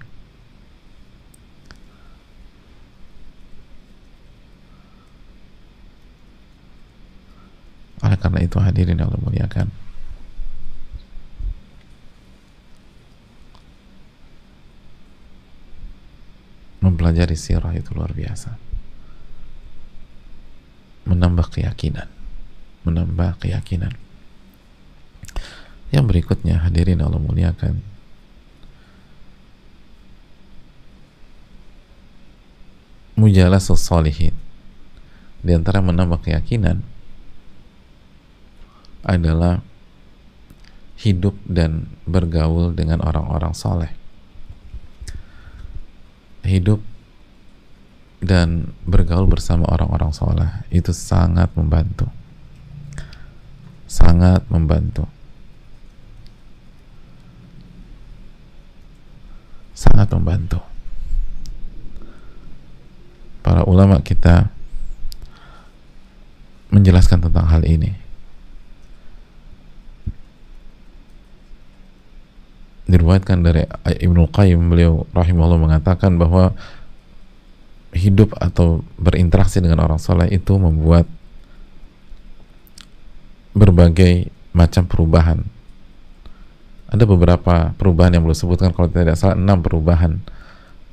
Oleh karena itu hadirin yang Allah muliakan, mempelajari sirah itu luar biasa. menambah keyakinan, menambah keyakinan. Yang berikutnya, hadirin Allah muliakan, mujalasus sholihin. Di antara menambah keyakinan adalah hidup dan bergaul dengan orang-orang soleh. Hidup dan bergaul bersama orang-orang soleh itu sangat membantu, sangat membantu, sangat membantu. Para ulama kita menjelaskan tentang hal ini. Diriwayatkan dari Ibnu Qayyim, beliau rahimahullah mengatakan bahwa hidup atau berinteraksi dengan orang soleh itu membuat berbagai macam perubahan. Ada beberapa perubahan yang beliau sebutkan, kalau tidak salah 6 perubahan,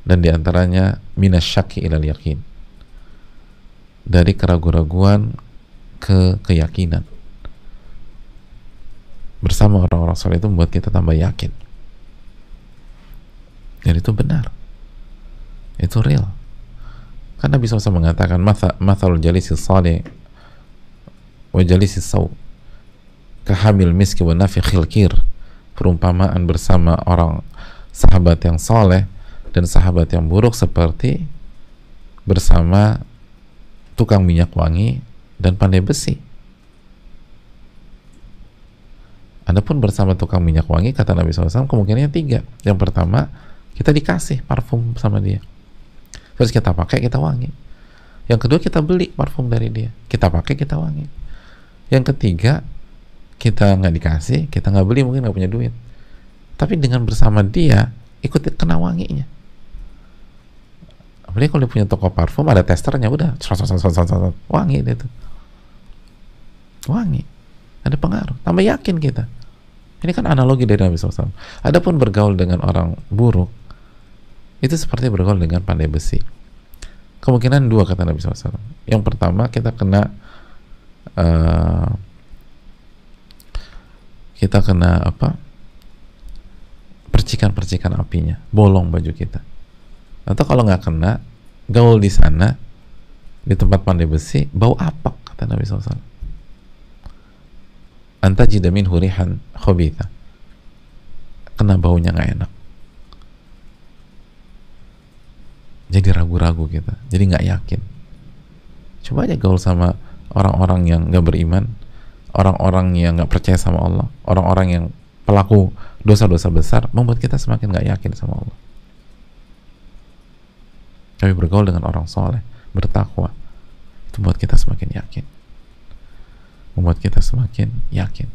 dan diantaranya minasyaki ilal yakin, dari keraguan-raguan ke keyakinan. Bersama orang-orang soleh itu membuat kita tambah yakin. Dan itu benar, itu real. Karena Nabi SAW mengatakan mathalul jalisi salih wa jalisi saw kahamil miski wa nafikhil kir. Perumpamaan bersama orang sahabat yang soleh dan sahabat yang buruk seperti bersama tukang minyak wangi dan pandai besi. Adapun bersama tukang minyak wangi, kata Nabi SAW, kemungkinannya 3. Yang pertama, kita dikasih parfum sama dia, terus kita pakai, kita wangi. Yang kedua, kita beli parfum dari dia, kita pakai, kita wangi. Yang ketiga, kita nggak dikasih, kita nggak beli, mungkin nggak punya duit, tapi dengan bersama dia ikut kena wanginya. Apalagi kalau dia punya toko parfum, ada testernya, udah wangi dia tuh, wangi, ada pengaruh, tambah yakin kita. Ini kan analogi dari Nabi SAW. Adapun bergaul dengan orang buruk, itu seperti bergaul dengan pandai besi. Kemungkinan 2, kata Nabi SAW. Yang pertama, kita kena percikan-percikan apinya, bolong baju kita. Atau kalau nggak kena, gaul di sana, di tempat pandai besi, bau apak, kata Nabi SAW. Antajida minhu rihan khabitha, kena baunya nggak enak, jadi ragu-ragu kita, jadi nggak yakin. Coba aja gaul sama orang-orang yang nggak beriman, orang-orang yang nggak percaya sama Allah, orang-orang yang pelaku dosa-dosa besar, membuat kita semakin nggak yakin sama Allah. Tapi bergaul dengan orang soleh, bertakwa, itu buat kita semakin yakin, membuat kita semakin yakin.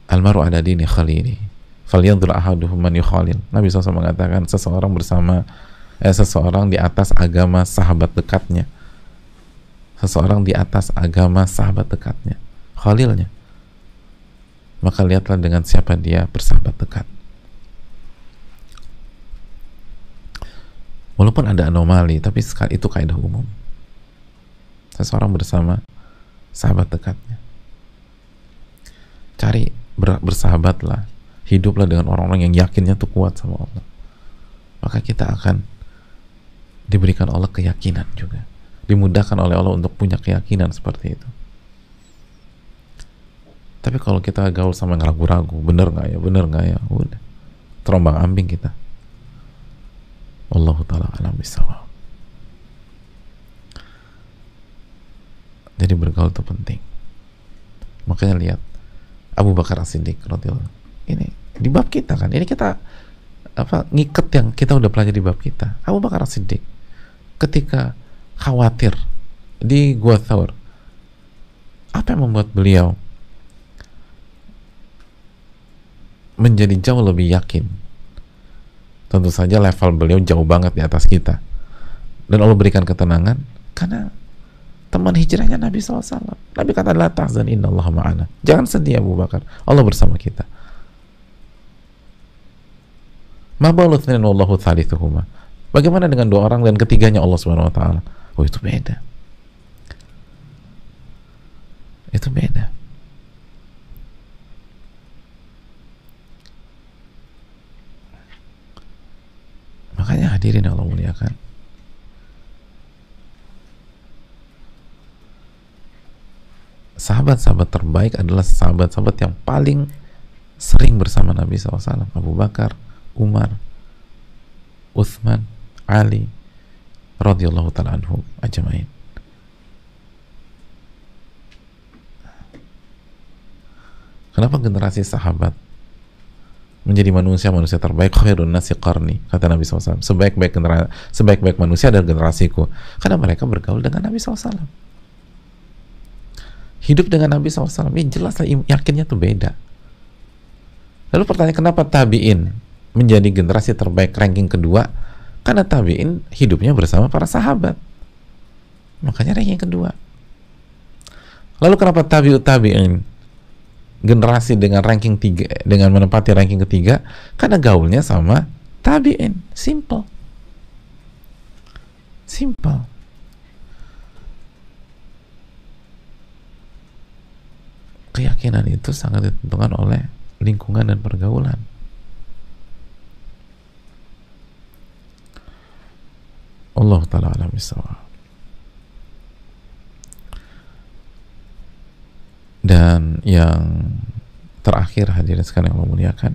Almaru ala dini khalili falyanzur ahaduhum man yukhalil. Nabi SAW mengatakan seseorang seseorang di atas agama sahabat dekatnya. Seseorang di atas agama sahabat dekatnya, khalilnya. Maka lihatlah dengan siapa dia bersahabat dekat. Walaupun ada anomali, tapi itu kaidah umum. Seseorang bersama sahabat dekatnya. Cari bersahabatlah, hiduplah dengan orang-orang yang yakinnya tuh kuat sama Allah. Maka kita akan diberikan Allah keyakinan juga, dimudahkan oleh Allah untuk punya keyakinan seperti itu. Tapi kalau kita gaul sama yang ragu-ragu, bener nggak ya, udah terombang ambing kita. Wallahu ta'ala alam bisawab. Jadi bergaul itu penting. Makanya lihat Abu Bakar As-Siddiq radhiyallahu, ini di bab kita kan, ini kita ngiket yang kita udah pelajari di bab kita. Abu Bakar As-Siddiq ketika khawatir di Gua Thawr, apa yang membuat beliau menjadi jauh lebih yakin? Tentu saja level beliau jauh banget di atas kita, dan Allah berikan ketenangan karena teman hijrahnya Nabi SAW. Nabi kata, la tahzan innallaha ma'ana, jangan sedih Abu Bakar, Allah bersama kita. Ma balu tsnain wallahu thalithuhuma, bagaimana dengan 2 orang dan ketiganya Allah Subhanahu wa taala? Oh, itu beda. Itu beda. Makanya hadirin Allah muliakan, sahabat-sahabat terbaik adalah sahabat-sahabat yang paling sering bersama Nabi SAW. Abu Bakar, Umar, Uthman, Ali radhiyallahu ta'ala anhum ajmain. Kenapa generasi sahabat menjadi manusia terbaik? Khairun nasi qarni, kata Nabi SAW. Sebaik-baik manusia adalah generasiku. Karena mereka bergaul dengan Nabi SAW, hidup dengan Nabi SAW. Ya jelas lah, yakinnya tuh beda. Lalu pertanyaan, kenapa tabi'in menjadi generasi terbaik ranking kedua? Karena tabi'in hidupnya bersama para sahabat, makanya ranking kedua. Lalu kenapa tabi'in generasi dengan ranking 3, dengan menempati ranking ketiga? Karena gaulnya sama tabi'in. Simple. Keyakinan itu sangat ditentukan oleh lingkungan dan pergaulan. Allah ta'ala alam bisawab. Dan yang terakhir, hadirin sekalian yang Allah muliakan,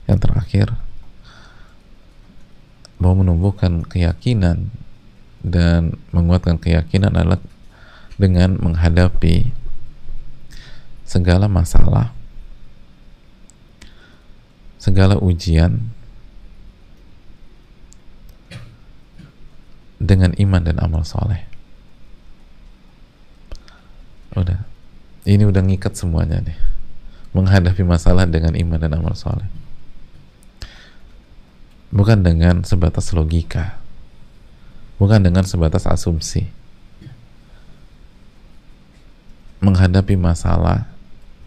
yang terakhir, bahwa menumbuhkan keyakinan dan menguatkan keyakinan adalah dengan menghadapi segala masalah, segala ujian dengan iman dan amal soleh. Ini udah ngikat semuanya nih. Menghadapi masalah dengan iman dan amal soleh, bukan dengan sebatas logika, bukan dengan sebatas asumsi. Menghadapi masalah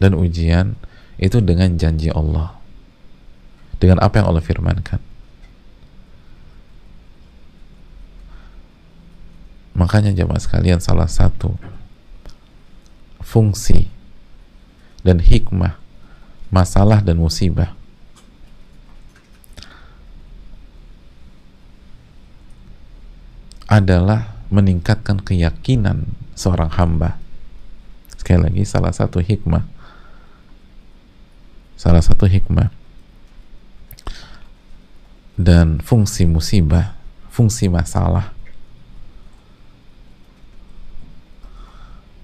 dan ujian itu dengan janji Allah, dengan apa yang Allah firmankan. Makanya jemaah sekalian, salah satu fungsi dan hikmah masalah dan musibah adalah meningkatkan keyakinan seorang hamba. Sekali lagi, salah satu hikmah dan fungsi musibah, fungsi masalah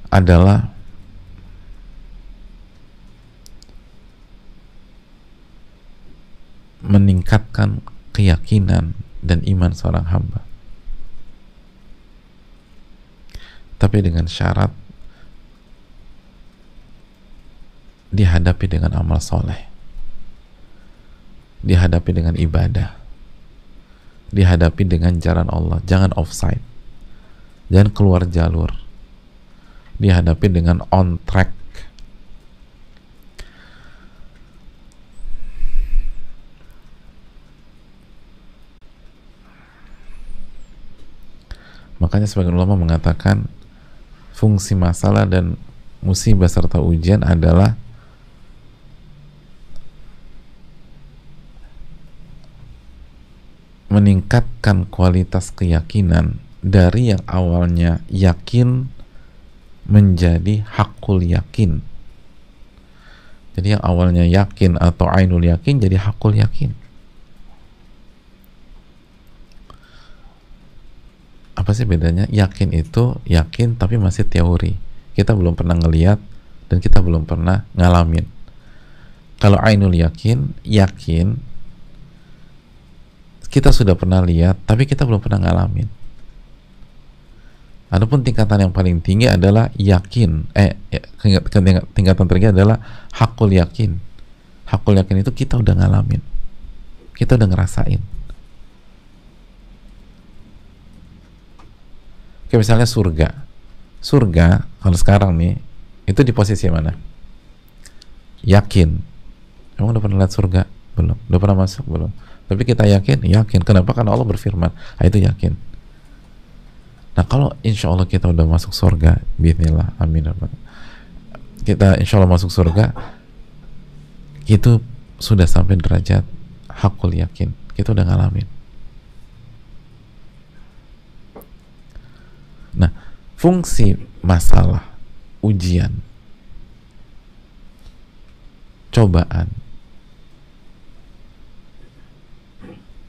adalah meningkatkan keyakinan dan iman seorang hamba, tapi dengan syarat dihadapi dengan amal soleh, dihadapi dengan ibadah, dihadapi dengan jalan Allah, jangan offside, jangan keluar jalur, dihadapi dengan on track. Makanya sebagian ulama mengatakan fungsi masalah dan musibah serta ujian adalah meningkatkan kualitas keyakinan dari yang awalnya yakin menjadi hakul yakin. Jadi yang awalnya yakin atau ainul yakin jadi hakul yakin. Apa sih bedanya? Yakin itu yakin tapi masih teori, kita belum pernah ngelihat dan kita belum pernah ngalamin. Kalau ainul yakin, yakin kita sudah pernah lihat tapi kita belum pernah ngalamin. Adapun tingkatan yang paling tinggi adalah yakin, tingkatan tertinggi adalah hakul yakin. Hakul yakin itu kita udah ngalamin, kita udah ngerasain. Kayak misalnya surga kalau sekarang nih itu di posisi mana? Yakin. Emang udah pernah lihat surga? Belum. Udah pernah masuk? Belum. Tapi kita yakin. Kenapa? Karena Allah berfirman. Itu yakin. Nah kalau insya Allah kita udah masuk surga, bismillah, amin, kita insya Allah masuk surga, itu sudah sampai derajat hakul yakin, kita udah ngalamin. Nah, fungsi masalah, ujian, cobaan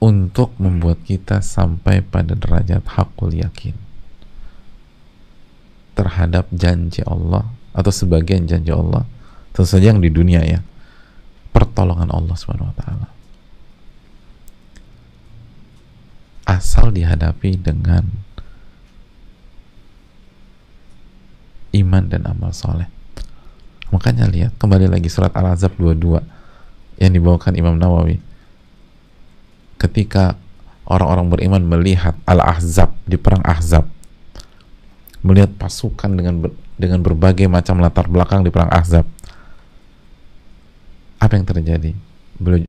untuk membuat kita sampai pada derajat hakul yakin terhadap janji Allah atau sebagian janji Allah, tentu saja yang di dunia ya, pertolongan Allah Subhanahu wa taala. Asal dihadapi dengan iman dan amal soleh. Makanya lihat kembali lagi surat Al-Ahzab 22 yang dibawakan Imam Nawawi. Ketika orang-orang beriman melihat Al-Ahzab di perang Ahzab, melihat pasukan dengan berbagai macam latar belakang di perang Ahzab, apa yang terjadi?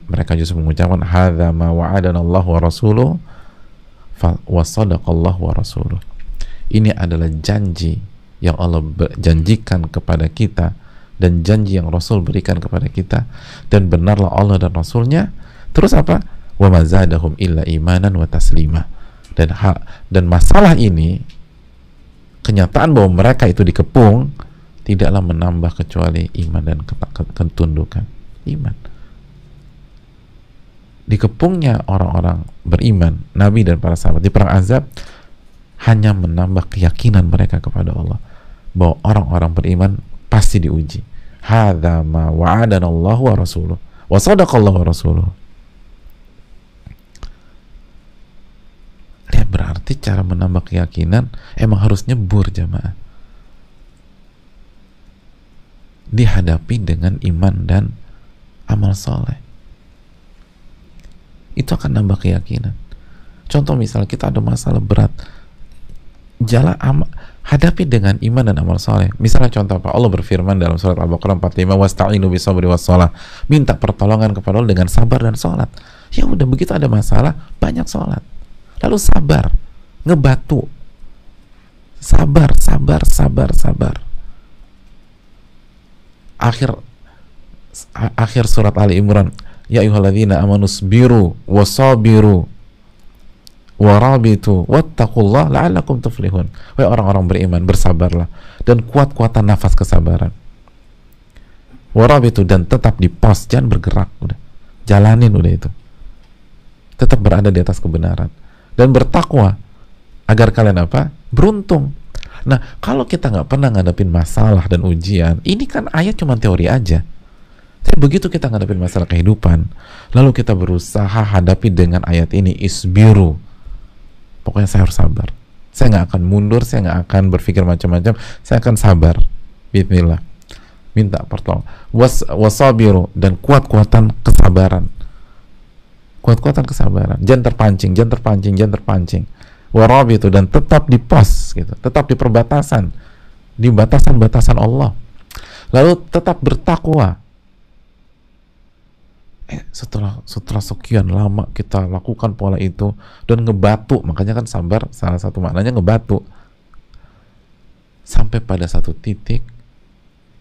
Mereka justru mengucapkan hadza ma wa'adana Allah wa rasuluhu wa sadaqallahu wa rasuluh. Ini adalah janji yang Allah janjikan kepada kita dan janji yang Rasul berikan kepada kita, dan benarlah Allah dan Rasulnya. Terus apa? Wa ma zadahum illa imanan wa taslima. Dan masalah ini, kenyataan bahwa mereka itu dikepung, tidaklah menambah kecuali iman dan ketundukan. Iman. Dikepungnya orang-orang beriman, Nabi dan para sahabat di perang Ahzab, hanya menambah keyakinan mereka kepada Allah bahwa orang-orang beriman pasti diuji. Hadza ma wa'adana Allah wa rasuluh wa sadaqallahu wa rasuluh. Ya, berarti cara menambah keyakinan emang harus nyebur, jamaah. Dihadapi dengan iman dan amal soleh. Itu akan nambah keyakinan. Contoh misalnya kita ada masalah berat, hadapi dengan iman dan amal soleh. Misalnya contoh apa? Allah berfirman dalam surat Al-Baqarah 45, wasta'inu bisabri wassalah. Minta pertolongan kepada Allah dengan sabar dan sholat. Ya udah, begitu ada masalah, banyak sholat. Lalu sabar, ngebatu. Sabar. Akhir surat Ali Imran, ya ayyuhalladzina amanu sabiru wasabiru warabitu wattaqullaha la'allakum tuflihun. Wahai orang-orang beriman, bersabarlah dan kuat-kuatan nafas kesabaran. Warabitu, dan tetap di pos, jangan bergerak, udah. Jalanin udah itu. Tetap berada di atas kebenaran dan bertakwa agar kalian apa? Beruntung. Nah, kalau kita nggak pernah ngadepin masalah dan ujian, ini kan ayat cuma teori aja. Tapi begitu kita ngadepin masalah kehidupan, lalu kita berusaha hadapi dengan ayat ini, isbiru. Pokoknya saya harus sabar. Saya nggak akan mundur, saya nggak akan berpikir macam-macam, saya akan sabar. Bismillah. Minta pertolongan. Wasabiru, dan kuat-kuatan kesabaran. Kuat-kuatan kesabaran. Jangan terpancing. Warabitu, dan tetap di pos, gitu. Tetap di perbatasan, di batasan-batasan Allah. Lalu tetap bertakwa. Setelah sekian lama kita lakukan pola itu dan ngebatu, makanya kan sabar salah satu maknanya ngebatu, sampai pada satu titik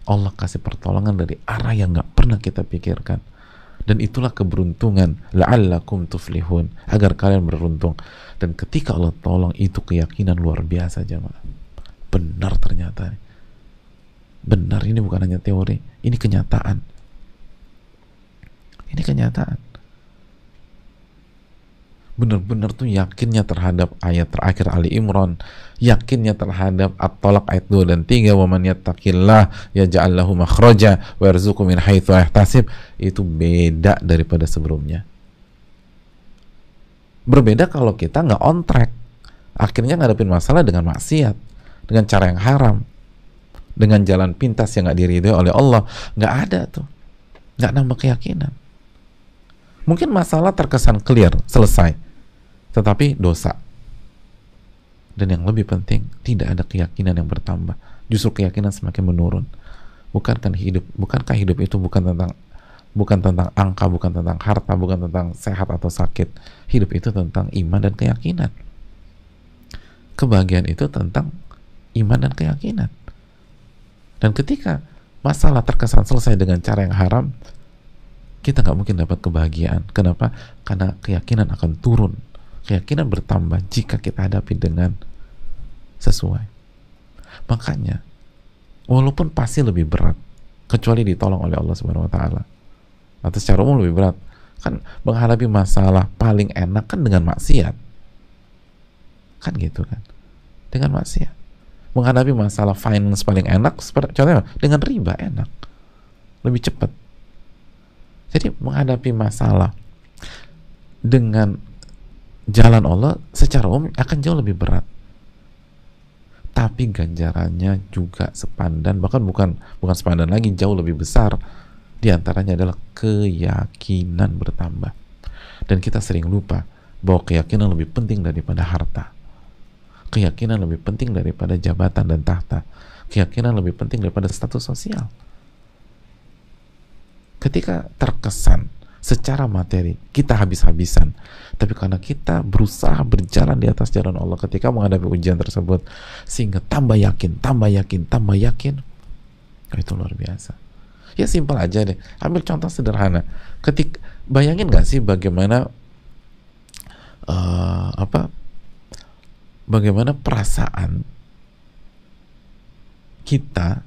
Allah kasih pertolongan dari arah yang nggak pernah kita pikirkan, dan itulah keberuntungan, la'allakum tuflihun, agar kalian beruntung. Dan ketika Allah tolong, itu keyakinan luar biasa, jemaah. Benar, ternyata benar, ini bukan hanya teori, ini kenyataan. Ini kenyataan. Benar-benar tuh yakinnya terhadap ayat terakhir Ali Imran, yakinnya terhadap At-Talaq ayat 2 dan 3, wa man yattaqillah yaj'al lahu makhraja wa yarzuqhu min haitsu la yahtasib, itu beda daripada sebelumnya. Berbeda kalau kita nggak on track, akhirnya ngadepin masalah dengan maksiat, dengan cara yang haram, dengan jalan pintas yang nggak diridhoi oleh Allah. Nggak ada tuh, nggak nambah keyakinan. Mungkin masalah terkesan clear, selesai, tetapi dosa. Dan yang lebih penting, tidak ada keyakinan yang bertambah. Justru keyakinan semakin menurun. Bukankah hidup itu bukan tentang angka, bukan tentang harta, bukan tentang sehat atau sakit. Hidup itu tentang iman dan keyakinan. Kebahagiaan itu tentang iman dan keyakinan. Dan ketika masalah terkesan selesai dengan cara yang haram, kita nggak mungkin dapat kebahagiaan. Kenapa? Karena keyakinan akan turun. Keyakinan bertambah jika kita hadapi dengan sesuai. Makanya, walaupun pasti lebih berat, kecuali ditolong oleh Allah Subhanahu Wa Taala, atau secara umum lebih berat, kan menghadapi masalah paling enak kan dengan maksiat, kan gitu kan, dengan maksiat. Menghadapi masalah finance paling enak, contohnya dengan riba enak, lebih cepat. Jadi menghadapi masalah dengan jalan Allah secara umum akan jauh lebih berat, tapi ganjarannya juga sepandan, bahkan bukan sepandan lagi, jauh lebih besar. Di antaranya adalah keyakinan bertambah. Dan kita sering lupa bahwa keyakinan lebih penting daripada harta, keyakinan lebih penting daripada jabatan dan tahta, keyakinan lebih penting daripada status sosial. Ketika terkesan secara materi kita habis-habisan, tapi karena kita berusaha berjalan di atas jalan Allah ketika menghadapi ujian tersebut, sehingga tambah yakin, oh, itu luar biasa. Ya simpel aja deh, ambil contoh sederhana. Bayangin gak sih bagaimana bagaimana perasaan kita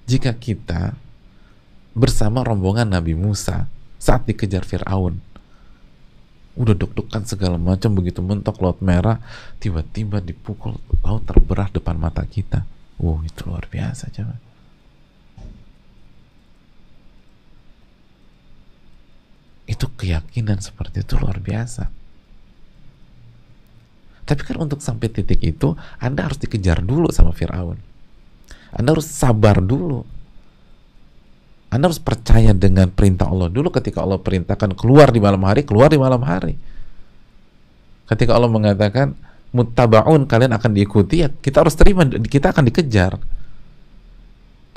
jika kita bersama rombongan Nabi Musa saat dikejar Fir'aun. Udah deg-degan segala macam, begitu mentok laut merah, tiba-tiba dipukul, laut terbelah depan mata kita. Itu luar biasa coba. Itu keyakinan seperti itu luar biasa. Tapi kan untuk sampai titik itu Anda harus dikejar dulu sama Fir'aun. Anda harus sabar dulu. Anda harus percaya dengan perintah Allah dulu. Ketika Allah perintahkan keluar di malam hari, keluar di malam hari. Ketika Allah mengatakan muttaba'un, kalian akan diikuti, ya kita harus terima, kita akan dikejar.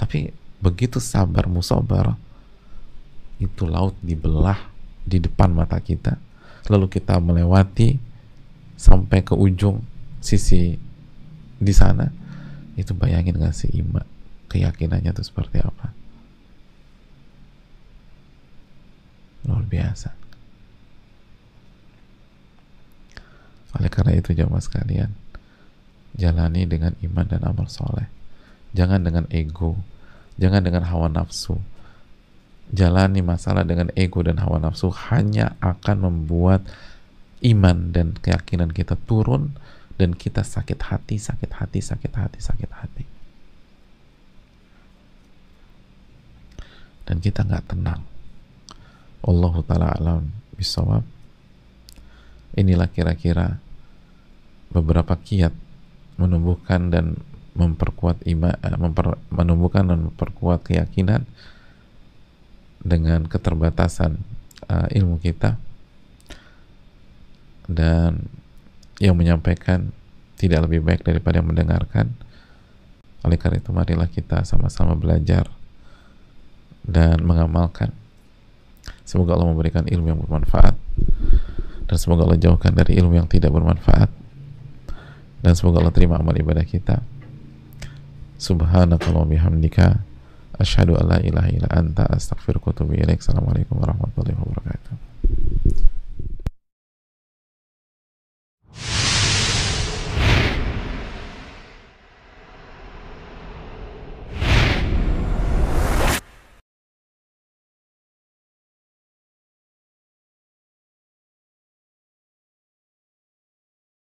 Tapi begitu sabar musabar, itu laut dibelah di depan mata kita, lalu kita melewati sampai ke ujung sisi di sana. Itu bayangin gak sih iman, keyakinannya itu seperti apa? Luar biasa. Oleh karena itu jamaah sekalian, jalani dengan iman dan amal soleh. Jangan dengan ego, jangan dengan hawa nafsu. Jalani masalah dengan ego dan hawa nafsu hanya akan membuat iman dan keyakinan kita turun, dan kita sakit hati. Dan kita nggak tenang. Allahu ta'ala alam bisawab. Inilah kira-kira beberapa kiat menumbuhkan dan memperkuat iman, menumbuhkan dan memperkuat keyakinan dengan keterbatasan ilmu kita, dan yang menyampaikan tidak lebih baik daripada yang mendengarkan. Oleh karena itu marilah kita sama-sama belajar dan mengamalkan. Semoga Allah memberikan ilmu yang bermanfaat, dan semoga Allah jauhkan dari ilmu yang tidak bermanfaat, dan semoga Allah terima amal ibadah kita. Subhanakallah bihamdika asyhadu an la ilaha illa anta astaghfiruka wa atubu ilaik. Assalamualaikum warahmatullahi wabarakatuh.